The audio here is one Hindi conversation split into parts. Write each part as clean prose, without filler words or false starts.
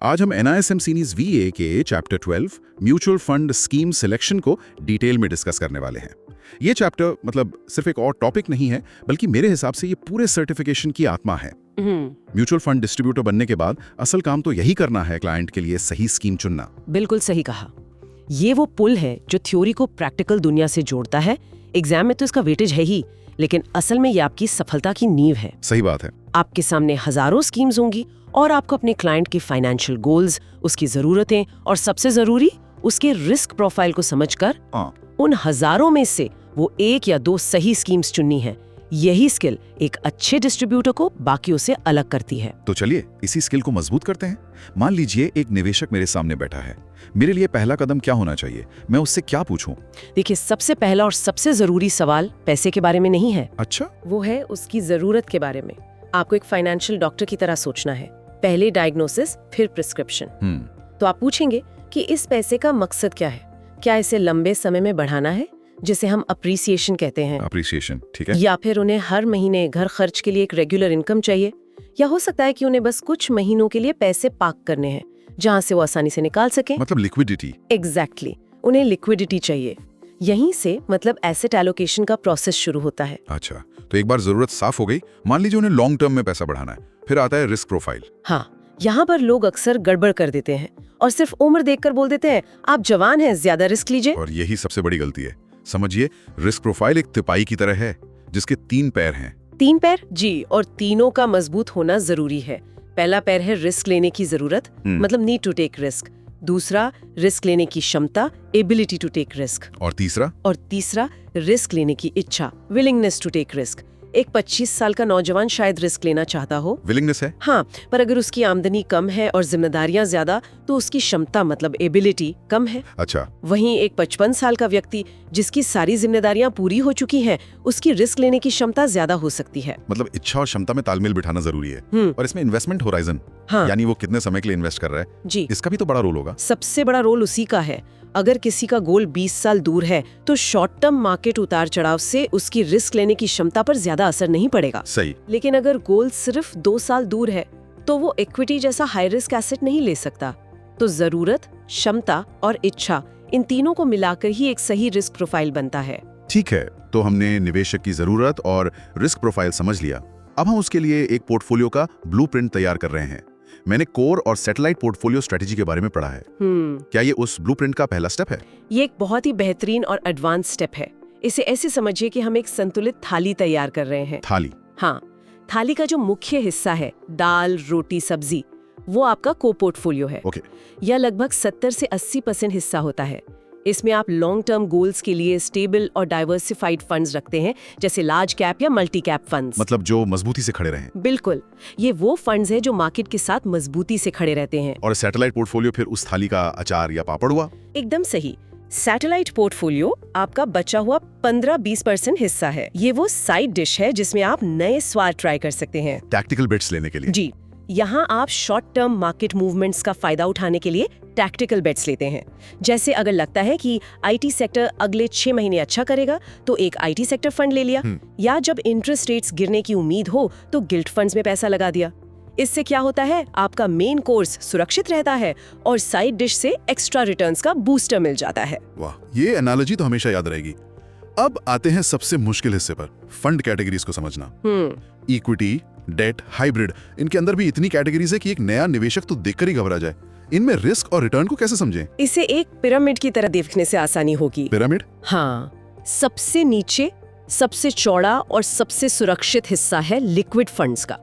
आज हम NISM सीरीज VA के chapter 12 mutual fund scheme selection को डिटेल में डिस्कस करने वाले हैं। ये चैप्टर मतलब सिर्फ एक और टॉपिक नहीं है, बल्कि मेरे हिसाब से ये पूरे सर्टिफिकेशन की आत्मा है। म्यूचुअल फंड डिस्ट्रीब्यूटर बनने के बाद असल काम तो यही करना है, क्लाइंट के लिए सही स्कीम चुनना। बिल्कुल सही कहा। ये वो पुल है जो थ्योरी को प्रैक्टिकल दुनिया से जोड़ता है। एग्जाम में तो इसका वेटेज है ही, लेकिन असल में ये आपकी सफलता की नींव है। सही बात है। आपके सामने हजारों स्कीम्स होंगी और आपको अपने क्लाइंट के फाइनेंशियल गोल्स, उसकी जरूरतें और सबसे जरूरी उसके रिस्क प्रोफाइल को समझकर उन हजारों में से वो एक या दो सही स्कीम्स चुननी है। यही स्किल एक अच्छे डिस्ट्रीब्यूटर को बाकियों से अलग करती है। तो चलिए इसी स्किल को मजबूत करते हैं। मान लीजिए एक निवेशक मेरे सामने बैठा है, मेरे लिए पहला कदम क्या होना चाहिए? मैं उससे क्या पूछूं? देखिए, सबसे पहला और सबसे जरूरी सवाल पैसे के बारे में नहीं है। अच्छा, वो है उसकी जरूरत के बारे में। आपको एक फाइनेंशियल डॉक्टर की तरह सोचना है। पहले डायग्नोसिस, फिर प्रिस्क्रिप्शन। तो आप पूछेंगे कि इस पैसे का मकसद क्या है? क्या इसे लंबे समय में बढ़ाना है, जिसे हम अप्रिसिएशन कहते हैं? अप्रिसिएशन, ठीक है। या फिर उन्हें हर महीने घर खर्च के लिए एक रेगुलर इनकम चाहिए? या हो सकता है कि उन्हें बस कुछ महीनों के लिए पैसे पार्क करने हैं, जहां से वो आसानी से निकाल सके। मतलब लिक्विडिटी। एग्जैक्टली, उन्हें लिक्विडिटी चाहिए। यहीं से मतलब एसेट एलोकेशन का प्रोसेस शुरू होता है। अच्छा, तो एक बार जरूरत साफ हो गई, मान लीजिए उन्हें लॉन्ग टर्म में पैसा बढ़ाना है, फिर आता है रिस्क प्रोफाइल। हाँ, यहाँ पर लोग अक्सर गड़बड़ कर देते हैं और सिर्फ उम्र देखकर बोल देते हैं आप जवान हैं, ज्यादा रिस्क लीजिए। और यही सबसे बड़ी गलती है। समझिए, रिस्क प्रोफाइल एक तिपाई की तरह है जिसके 3 पैर हैं। 3 पैर? जी, और तीनों का मजबूत होना जरूरी है। पहला पैर है रिस्क लेने की जरूरत, मतलब नीड टू टेक रिस्क। दूसरा, रिस्क लेने की क्षमता, एबिलिटी टू टेक रिस्क। और तीसरा, रिस्क लेने की इच्छा, विलिंगनेस टू टेक रिस्क। एक 25 साल का नौजवान शायद रिस्क लेना चाहता हो, विलिंगनेस है। हाँ, पर अगर उसकी आमदनी कम है और जिम्मेदारियां ज्यादा, तो उसकी क्षमता मतलब एबिलिटी कम है। अच्छा, वहीं एक 55 साल का व्यक्ति जिसकी सारी जिम्मेदारियां पूरी हो चुकी हैं, उसकी रिस्क लेने की क्षमता ज्यादा हो सकती है। मतलब इच्छा और क्षमता में तालमेल बिठाना जरूरी है। और इसमें इन्वेस्टमेंट होराइजन, हाँ, यानी वो कितने समय के लिए इन्वेस्ट कर रहा है, जी, इसका भी तो बड़ा रोल होगा। सबसे बड़ा रोल उसी का है। अगर किसी का गोल 20 साल दूर है, तो शॉर्ट टर्म मार्केट उतार चढ़ाव से उसकी रिस्क लेने की क्षमता पर ज्यादा असर नहीं पड़ेगा। सही। लेकिन अगर गोल सिर्फ 2 साल दूर है, तो वो इक्विटी जैसा हाई रिस्क एसेट नहीं ले सकता। तो जरूरत, क्षमता और इच्छा, इन तीनों को मिलाकर ही एक सही रिस्क प्रोफाइल बनता है। ठीक है, तो हमने निवेशक की जरूरत और रिस्क प्रोफाइल समझ लिया। अब हम उसके लिए एक पोर्टफोलियो का ब्लूप्रिंट तैयार कर रहे हैं। मैंने कोर और सैटेलाइट पोर्टफोलियो स्ट्रेटेजी के बारे में पढ़ा है। क्या ये उस ब्लूप्रिंट का पहला स्टेप है? ये एक बहुत ही बेहतरीन और एडवांस स्टेप है। इसे ऐसे समझिए कि हम एक संतुलित थाली तैयार कर रहे हैं। थाली? हाँ, थाली का जो मुख्य हिस्सा है, दाल, रोटी, सब्जी, वो आपका को पोर्टफोलियो है। यह लगभग 70 से 80% हिस्सा होता है। इसमें आप लॉन्ग टर्म गोल्स के लिए स्टेबल और डाइवर्सिफाइड फंड्स रखते हैं, जैसे लार्ज कैप या मल्टी कैप फंड्स। मतलब जो मजबूती से खड़े रहें। बिल्कुल, ये वो फंड्स हैं जो मार्केट के साथ मजबूती से खड़े रहते हैं। और सैटेलाइट पोर्टफोलियो फिर उस थाली का अचार या पापड़ हुआ? एकदम सही। सैटेलाइट पोर्टफोलियो आपका बचा हुआ 15-20% हिस्सा है। ये वो साइड डिश है जिसमें आप नए स्वाद ट्राई कर सकते हैं, टैक्टिकल बेट्स लेने के लिए। जी, यहाँ आप शॉर्ट टर्म मार्केट मूवमेंट्स का फायदा उठाने के लिए टैक्टिकल बेट्स लेते हैं। जैसे अगर लगता है कि आईटी सेक्टर अगले 6 महीने अच्छा करेगा, तो एक आईटी सेक्टर फंड ले लिया। या जब इंटरेस्ट रेट्स गिरने की उम्मीद हो, तो गिल्ट फंड्स में पैसा लगा दिया। इससे क्या होता है, आपका मेन कोर्स सुरक्षित रहता है और साइड डिश से एक्स्ट्रा रिटर्न्स का बूस्टर मिल जाता है। वाह, ये एनालॉजी तो हमेशा याद रहेगी। अब आते हैं सबसे मुश्किल हिस्से पर, फंड कैटेगरीज को समझना। इक्विटी, डेट, हाइब्रिड, इनके अंदर भी इतनी कैटेगरीज है कि एक नया निवेशक तो देखकर ही घबरा जाए। इनमें रिस्क और रिटर्न को कैसे समझें? इसे एक पिरामिड की तरह देखने से आसानी होगी। पिरामिड? हाँ, सबसे नीचे सबसे चौड़ा और सबसे सुरक्षित हिस्सा है लिक्विड फंड्स का।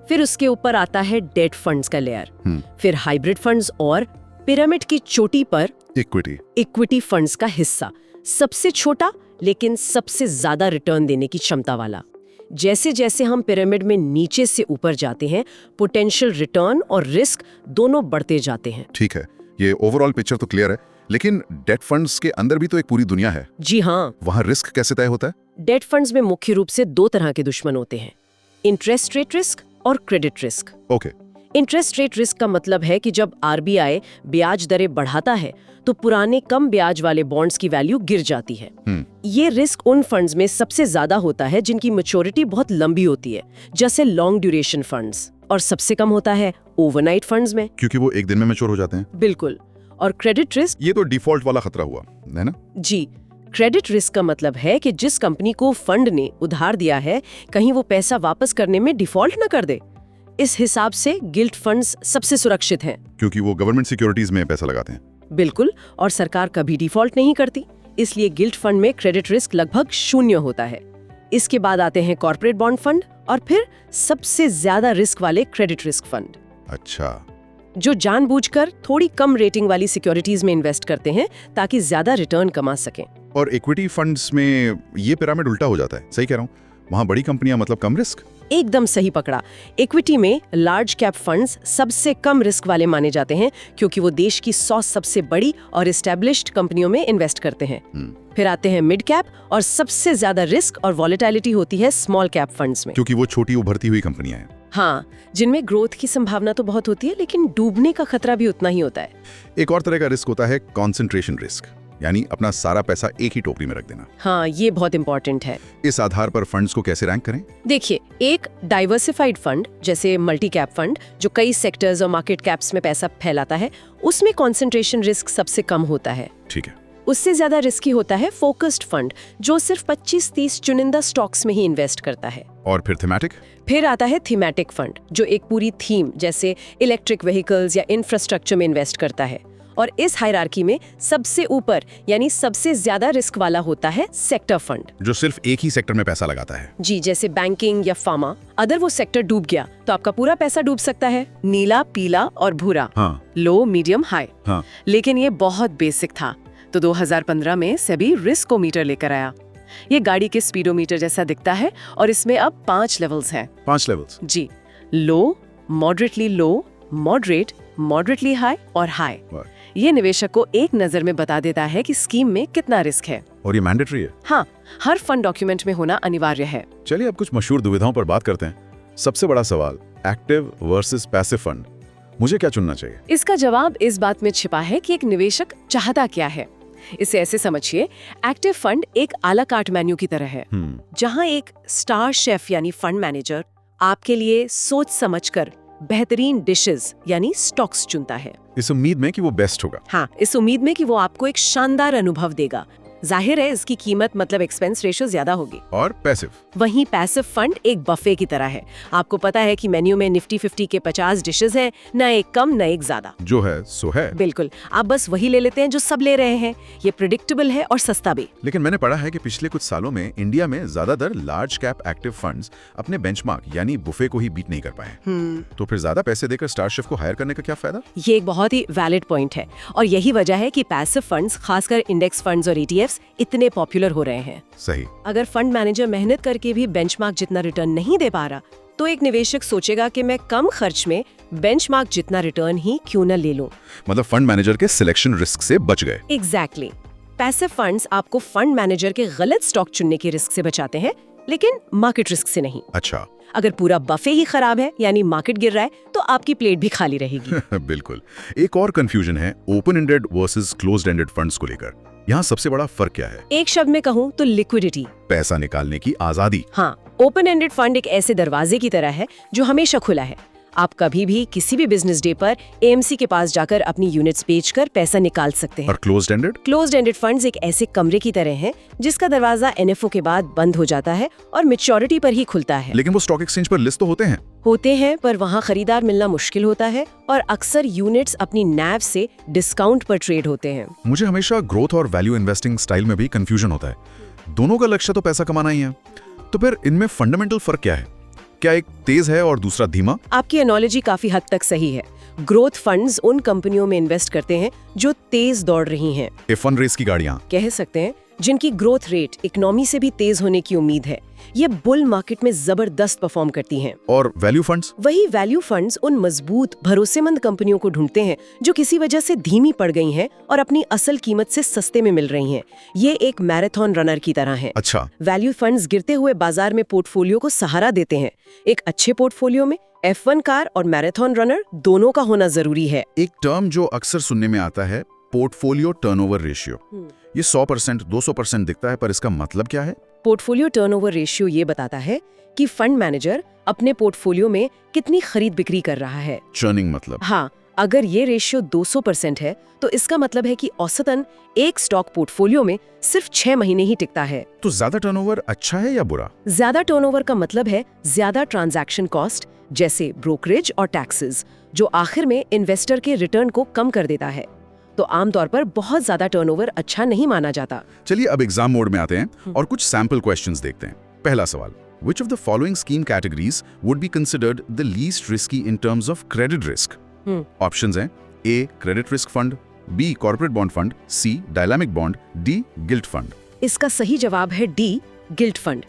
फिर उसके ऊपर आता है डेट फंड्स का लेयर, फिर हाइब्रिड फंड्स और पिरामिड की चोटी पर इक्विटी फंड्स का हिस्सा, सबसे छोटा लेकिन सबसे ज्यादा रिटर्न देने की क्षमता वाला। जैसे जैसे हम पिरामिड में नीचे से ऊपर जाते हैं, पोटेंशियल रिटर्न और रिस्क दोनों बढ़ते जाते हैं। ठीक है, ये ओवरऑल पिक्चर तो क्लियर है, लेकिन डेट फंड्स के अंदर भी तो एक पूरी दुनिया है। जी हाँ। वहाँ रिस्क कैसे तय होता है? डेट फंड्स में मुख्य रूप से 2 तरह के दुश्मन होते हैं, इंटरेस्ट रेट रिस्क और credit risk. Interest rate risk का मतलब है कि जब आरबीआई ब्याज दरें बढ़ाता है, तो पुराने कम ब्याज वाले बॉन्ड्स की वैल्यू गिर जाती है। ये रिस्क उन फंड्स में सबसे ज्यादा होता है जिनकी मैच्योरिटी बहुत लंबी होती है, जैसे लॉन्ग ड्यूरेशन फंड्स, और सबसे कम होता है ओवरनाइट फंड्स में। क्योंकि वो एक दिन में मैच्योर हो जाते हैं। बिल्कुल। और क्रेडिट रिस्क, ये तो डिफॉल्ट वाला खतरा हुआ, है ना? जी, क्रेडिट रिस्क का मतलब है कि जिस कंपनी को फंड ने उधार दिया है, कहीं वो पैसा वापस करने में डिफॉल्ट न कर दे। इस हिसाब से गिल्ट फंड्स सबसे सुरक्षित हैं। क्योंकि वो गवर्नमेंट सिक्योरिटीज में पैसा लगाते हैं। बिल्कुल, और सरकार कभी डिफॉल्ट नहीं करती, इसलिए गिल्ट फंड में क्रेडिट रिस्क लगभग शून्य होता है। इसके बाद आते हैं कॉर्पोरेट बॉन्ड फंड और फिर सबसे ज्यादा रिस्क वाले क्रेडिट रिस्क फंड। अच्छा। जो जानबूझकर थोड़ी कम रेटिंग वाली सिक्योरिटीज में इन्वेस्ट करते हैं ताकि ज्यादा रिटर्न कमा सकें। और इक्विटी फंड्स में ये पिरामिड उल्टा हो जाता है, सही कह रहा हूँ? वहाँ बड़ी कंपनियां मतलब कम रिस्क? एकदम सही पकड़ा। इक्विटी में लार्ज कैप फंड्स सबसे कम रिस्क वाले माने जाते हैं क्योंकि वो देश की 100 सबसे बड़ी और एस्टेब्लिश्ड कंपनियों में इन्वेस्ट करते हैं। फिर आते हैं मिड कैप और सबसे ज्यादा रिस्क और वॉलेटिलिटी होती है स्मॉल कैप फंड्स में, क्योंकि वो छोटी उभरती हुई कंपनियां हैं। हाँ, जिनमें ग्रोथ की संभावना तो बहुत होती है लेकिन डूबने का खतरा भी उतना ही होता है। एक और तरह का रिस्क होता है कॉन्सेंट्रेशन रिस्क, यानी अपना सारा पैसा एक ही टोकरी में रख देना। हाँ, ये बहुत इंपॉर्टेंट है। इस आधार पर फंड्स को कैसे रैंक करें? देखिए, एक डाइवर्सिफाइड फंड जैसे मल्टी कैप फंड जो कई सेक्टर्स और मार्केट कैप्स में पैसा फैलाता है, उसमें कॉन्सेंट्रेशन रिस्क सबसे कम होता है। ठीक है। उससे ज्यादा रिस्की होता है फोकस्ड फंड जो सिर्फ 25-30 चुनिंदा स्टॉक्स में ही इन्वेस्ट करता है। और फिर थीमेटिक? फिर आता है थीमेटिक फंड जो एक पूरी थीम जैसे इलेक्ट्रिक व्हीकल्स या इंफ्रास्ट्रक्चर में इन्वेस्ट करता है। और इस हायरार्की में सबसे ऊपर यानी सबसे ज्यादा रिस्क वाला होता है सेक्टर फंड, जो सिर्फ एक ही सेक्टर में पैसा लगाता है। जी, जैसे बैंकिंग या फार्मा। अगर वो सेक्टर डूब गया तो आपका पूरा पैसा डूब सकता है। नीला, पीला और भूरा। हाँ। लो, मीडियम, हाई। हाँ। लेकिन ये बहुत बेसिक था, तो 2015 में सेबी रिस्कोमीटर लेकर आया। ये गाड़ी के स्पीडोमीटर जैसा दिखता है और इसमें अब 5 लेवल्स हैं। 5 लेवल्स? जी, लो, मॉडरेटली लो, मॉडरेट, मॉडरेटली हाई और हाई। ये निवेशक को एक नजर में बता देता है कि स्कीम में कितना रिस्क है। और ये मैंडेटरी है? हाँ, हर फंड डॉक्यूमेंट में होना अनिवार्य है। चलिए अब कुछ मशहूर दुविधाओं पर बात करते हैं। सबसे बड़ा सवाल, एक्टिव वर्सेस पैसिव फंड, मुझे क्या चुनना चाहिए? इसका जवाब इस बात में छिपा है कि एक निवेशक चाहता क्या है। इसे ऐसे समझिए, एक्टिव फंड एक आला कार्ट मेन्यू की तरह है, जहां एक स्टार शेफ यानी फंड मैनेजर आपके लिए सोच समझकर बेहतरीन डिशेस यानी स्टॉक्स चुनता है, इस उम्मीद में कि वो बेस्ट होगा। हाँ, इस उम्मीद में कि वो आपको एक शानदार अनुभव देगा। जाहिर है इसकी कीमत मतलब एक्सपेंस रेशो ज्यादा होगी। और पैसिव? वहीं पैसिव फंड एक बफे की तरह है। आपको पता है कि मेन्यू में निफ्टी 50 के 50 डिशेस हैं, न एक कम न एक ज्यादा। जो है सो है। बिल्कुल, आप बस वही ले लेते हैं जो सब ले रहे हैं। ये प्रेडिक्टेबल है और सस्ता भी। लेकिन मैंने पढ़ा है कि पिछले कुछ सालों में इंडिया में ज्यादातर लार्ज कैप एक्टिव फंड्स अपने बेंचमार्क यानी बुफे को ही बीट नहीं कर पाए। तो फिर ज्यादा पैसे देकर स्टार शेफ को हायर करने का क्या फायदा? ये एक बहुत ही वैलिड पॉइंट है और यही वजह है कि पैसिव फंड्स, खासकर इंडेक्स फंड्स और ETFs इतने पॉपुलर हो रहे हैं। सही। अगर फंड मैनेजर मेहनत करके भी बेंचमार्क जितना रिटर्न नहीं दे पा रहा, तो एक निवेशक सोचेगा कि मैं कम खर्च में बेंचमार्क जितना रिटर्न ही क्यों न ले लूं। मतलब फंड मैनेजर के सिलेक्शन रिस्क से बच गए। एग्जैक्टली। पैसिव फंड्स आपको फंड मैनेजर के गलत स्टॉक चुनने के रिस्क से बचाते हैं, लेकिन मार्केट रिस्क से नहीं। अच्छा। अगर पूरा बफे ही खराब है यानी मार्केट गिर रहा है, तो आपकी प्लेट भी खाली रहेगी। बिल्कुल। एक और कंफ्यूजन है open ended versus closed ended funds को लेकर। यहाँ सबसे बड़ा फर्क क्या है? एक शब्द में कहूँ तो लिक्विडिटी, पैसा निकालने की आजादी। हाँ, ओपन एंडेड फंड एक ऐसे दरवाजे की तरह है जो हमेशा खुला है। आप कभी भी किसी भी बिजनेस डे पर AMC के पास जाकर अपनी यूनिट्स बेचकर पैसा निकाल सकते हैं। और closed ended? Closed ended funds एक ऐसे कमरे की तरह हैं जिसका दरवाजा NFO के बाद बंद हो जाता है और मैच्योरिटी पर ही खुलता है। लेकिन वो स्टॉक एक्सचेंज पर लिस्ट तो होते हैं, पर वहाँ खरीदार मिलना मुश्किल होता है और अक्सर यूनिट्स अपनी NAV से डिस्काउंट पर ट्रेड होते हैं। मुझे हमेशा ग्रोथ और वैल्यू इन्वेस्टिंग स्टाइल में भी कंफ्यूजन होता है। दोनों का लक्ष्य तो पैसा कमाना ही है, तो फिर इनमें फंडामेंटल फर्क क्या है? क्या एक तेज है और दूसरा धीमा? आपकी एनालॉजी काफी हद तक सही है। ग्रोथ फंड्स उन कंपनियों में इन्वेस्ट करते हैं जो तेज दौड़ रही हैं। F1 रेस की गाड़ियां कह सकते हैं, जिनकी ग्रोथ रेट इकोनॉमी से भी तेज होने की उम्मीद है। ये बुल मार्केट में जबरदस्त परफॉर्म करती हैं। और वैल्यू फंड्स? वही वैल्यू फंड्स उन मजबूत भरोसेमंद कंपनियों को ढूंढते हैं जो किसी वजह से धीमी पड़ गई हैं और अपनी असल कीमत से सस्ते में मिल रही हैं। ये एक मैराथन रनर की तरह है। अच्छा। वैल्यू फंड्स गिरते हुए बाजार में पोर्टफोलियो को सहारा देते हैं। एक अच्छे पोर्टफोलियो में F1 कार और मैराथन रनर दोनों का होना जरूरी है। एक टर्म जो अक्सर सुनने में आता है, पोर्टफोलियो टर्नओवर रेशियो। ये 100%, 200% दिखता है, पर इसका मतलब क्या है? पोर्टफोलियो टर्नओवर रेशियो ये बताता है कि फंड मैनेजर अपने पोर्टफोलियो में कितनी खरीद बिक्री कर रहा है। चर्निंग मतलब? हाँ, अगर ये रेशियो 200% है तो इसका मतलब है कि औसतन एक स्टॉक पोर्टफोलियो में सिर्फ 6 महीने ही टिकता है। तो ज्यादा टर्नओवर अच्छा है या बुरा? ज्यादा टर्नओवर का मतलब है ज्यादा ट्रांजैक्शन कॉस्ट, जैसे ब्रोकरेज और टैक्सेस, जो आखिर में इन्वेस्टर के रिटर्न को कम कर देता है। तो आमतौर पर बहुत ज्यादा टर्नओवर अच्छा नहीं माना जाता। चलिए अब एग्जाम मोड में आते हैं और कुछ सैंपल क्वेश्चंस देखते हैं। पहला सवाल, Which of the following scheme categories would be considered the least risky in terms of credit risk? Options हैं A. Credit risk fund, B. Corporate bond fund, C. Dynamic bond, D. Gilt fund. इसका सही जवाब है D. Guilt fund.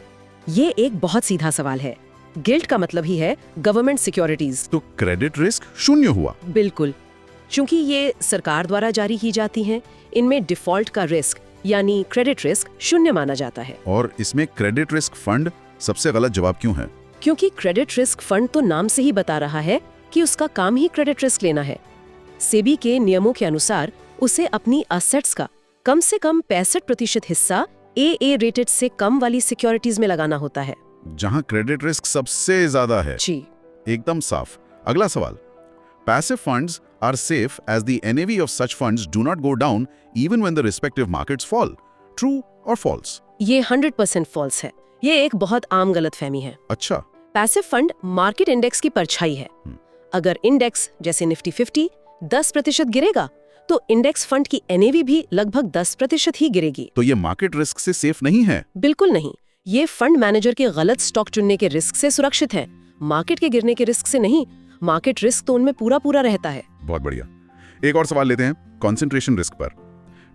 ये एक बहुत सीधा सवाल है। गिल्ट का मतलब ही है गवर्नमेंट सिक्योरिटीज। तो क्रेडिट रिस्क शून्य हुआ। बिल्कुल, क्योंकि ये सरकार द्वारा जारी की जाती हैं, इनमें डिफॉल्ट का रिस्क यानी क्रेडिट रिस्क शून्य माना जाता है। और इसमें क्रेडिट रिस्क फंड सबसे गलत जवाब क्यों है? क्योंकि क्रेडिट रिस्क फंड तो नाम से ही बता रहा है कि उसका काम ही क्रेडिट रिस्क लेना है। सेबी के नियमों के अनुसार उसे अपनी असेट्स का कम से कम 65% हिस्सा AA रेटेड से कम वाली सिक्योरिटीज में लगाना होता है, जहां क्रेडिट रिस्क सबसे ज्यादा है। जी एकदम साफ। अगला सवाल, Passive funds are safe as the NAV of such funds do not go down even when the respective markets fall. True or false? ये 100% फॉल्स है। ये एक बहुत आम गलतफहमी है। अच्छा। पैसिव फंड मार्केट इंडेक्स की परछाई है। अगर इंडेक्स जैसे निफ्टी 50 10% गिरेगा तो इंडेक्स फंड की NAV भी लगभग 10% ही गिरेगी। तो ये मार्केट रिस्क से सेफ नहीं है? बिल्कुल नहीं। ये फंड मैनेजर के गलत स्टॉक चुनने के रिस्क से सुरक्षित है, मार्केट के गिरने के रिस्क से नहीं। मार्केट रिस्क तो उनमें पूरा रहता है। बहुत बढ़िया। एक और सवाल लेते हैं कॉन्सेंट्रेशन रिस्क पर।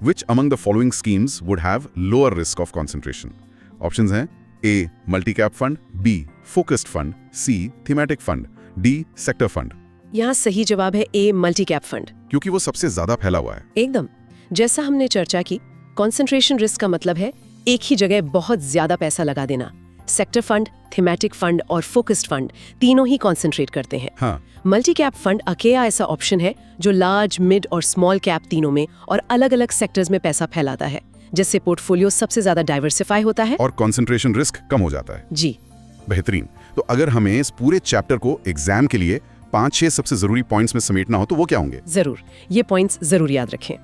Which among the following schemes would have lower risk of concentration? Options हैं A. Multi-cap fund, B. Focused fund, C. Thematic fund, D. Sector fund. यहाँ सही जवाब है A. मल्टी कैप फंड, क्योंकि वो सबसे ज्यादा फैला हुआ है। एकदम। जैसा हमने चर्चा की, कॉन्सेंट्रेशन रिस्क का मतलब है एक ही जगह बहुत ज्यादा पैसा लगा देना। सेक्टर फंड, थीमेटिक फंड और फोकस्ड फंड तीनों ही कॉन्सेंट्रेट करते हैं। हाँ। मल्टी कैप फंड अकेला ऐसा ऑप्शन है जो लार्ज, मिड और स्मॉल कैप तीनों में और अलग अलग सेक्टर्स में पैसा फैलाता है, जिससे पोर्टफोलियो सबसे ज्यादा डाइवर्सिफाई होता है और कॉन्सेंट्रेशन रिस्क कम हो जाता है। जी बेहतरीन। तो अगर हमें इस पूरे चैप्टर को एग्जाम के लिए 5-6 सबसे जरूरी पॉइंट्स में समेटना हो तो वो क्या होंगे? जरूर, ये पॉइंट्स जरूर याद रखें।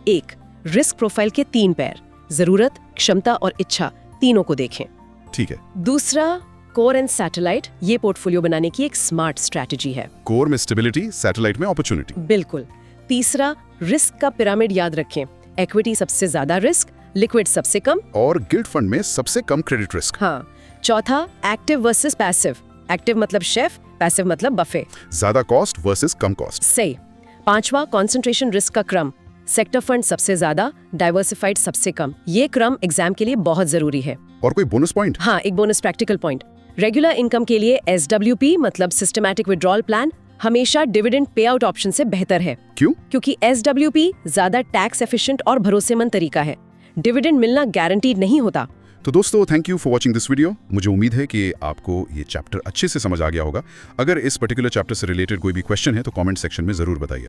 1. रिस्क प्रोफाइल के 3 पैर, जरूरत, क्षमता और इच्छा तीनों को देखें। ठीक है। दूसरा, कोर एंड सैटेलाइट, ये पोर्टफोलियो बनाने की एक स्मार्ट स्ट्रैटेजी है। कोर में स्टेबिलिटी, सैटेलाइट में अपॉर्चुनिटी। बिल्कुल। तीसरा, रिस्क का पिरामिड याद रखें। इक्विटी सबसे ज्यादा रिस्क, लिक्विड सबसे कम और गिल्ट फंड में सबसे कम क्रेडिट रिस्क। हाँ। चौथा, एक्टिव वर्सेस पैसिव। एक्टिव मतलब शेफ, पैसिव मतलब बफे। ज्यादा कॉस्ट वर्सेस कम कॉस्ट। सही। पांचवा, कॉन्सेंट्रेशन रिस्क का क्रम। सेक्टर फंड सबसे ज्यादा, डाइवर्सिफाइड सबसे कम। ये क्रम एग्जाम के लिए बहुत जरूरी है। और कोई बोनस पॉइंट? हाँ, एक bonus practical point. Regular income के लिए SWP मतलब सिस्टमैटिक विड्रॉल प्लान हमेशा डिविडेंड पे आउट ऑप्शन से बेहतर है। क्यों? क्योंकि SWP ज्यादा टैक्स एफिशिएंट और भरोसेमंद तरीका है। डिविडेंड मिलना गारंटीड नहीं होता। तो दोस्तों, thank you for watching this video. मुझे उम्मीद है कि आपको ये चैप्टर अच्छे से समझ आ गया होगा। अगर इस पर्टिकुलर चैप्टर से रिलेटेड कोई भी क्वेश्चन है तो कमेंट सेक्शन में जरूर बताइए।